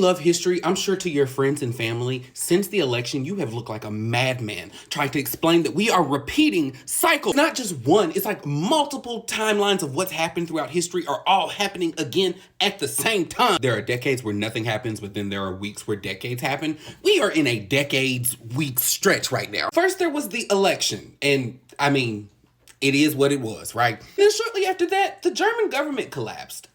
love history, I'm sure to your friends and family, since the election, you have looked like a madman trying to explain that we are repeating cycles. Not just one, it's like multiple timelines of what's happened throughout history are all happening again at the same time. There are decades where nothing happens, but then there are weeks where decades happen. We are in a decades week stretch right now. First, there was the election, and I mean, it is what it was, right? Then shortly after that, the German government collapsed.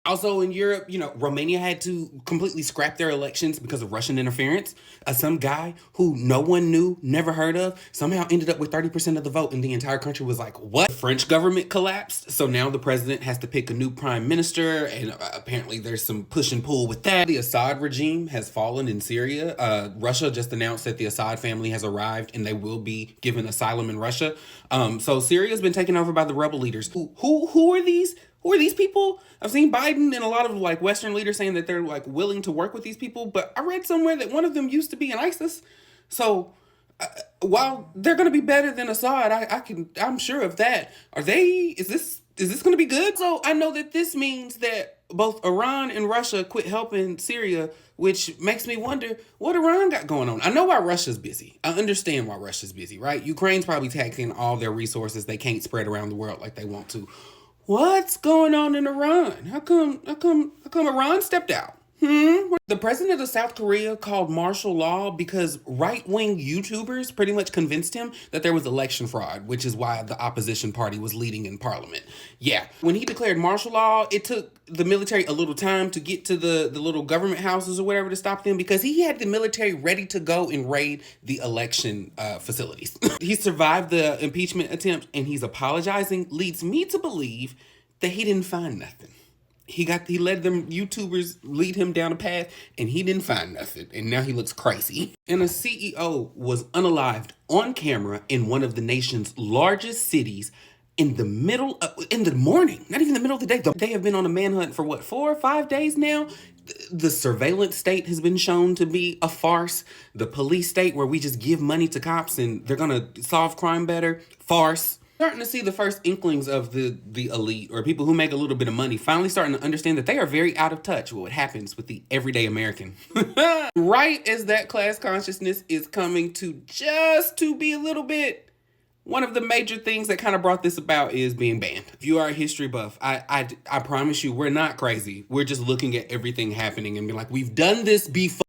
Also in Europe, Romania had to completely scrap their elections because of Russian interference. Some guy who no one knew, never heard of, somehow ended up with 30% of the vote, and the entire country was like, what? The French government collapsed, so now the president has to pick a new prime minister, and apparently there's some push and pull with that. The Assad regime has fallen in Syria. Russia just announced that the Assad family has arrived, and they will be given asylum in Russia. So Syria's been taken over by the rebel leaders. Who are these? Who are these people? I've seen Biden and a lot of Western leaders saying that they're willing to work with these people, but I read somewhere that one of them used to be in ISIS. So while they're going to be better than Assad, I'm sure of that. Is this going to be good? So I know that this means that both Iran and Russia quit helping Syria, which makes me wonder what Iran got going on. I know why Russia's busy. I understand why Russia's busy, right? Ukraine's probably taxing all their resources they can't spread around the world like they want to. What's going on in Iran? How come Iran stepped out? The president of South Korea called martial law because right-wing YouTubers pretty much convinced him that there was election fraud, which is why the opposition party was leading in parliament. Yeah, when he declared martial law, it took the military a little time to get to the little government houses or whatever to stop them because he had the military ready to go and raid the election facilities. He survived the impeachment attempt and he's apologizing, leads me to believe that he didn't find nothing. He let them YouTubers lead him down a path and he didn't find nothing. And now he looks crazy. And a CEO was unalived on camera in one of the nation's largest cities in the morning, not even the middle of the day. They have been on a manhunt for 4 or 5 days now. The surveillance state has been shown to be a farce. The police state where we just give money to cops and they're gonna solve crime better, farce. Starting to see the first inklings of the elite or people who make a little bit of money finally starting to understand that they are very out of touch with what happens with the everyday American. Right as that class consciousness is coming to be a little bit, one of the major things that kind of brought this about is being banned. If you are a history buff, I promise you, we're not crazy. We're just looking at everything happening and being like, we've done this before.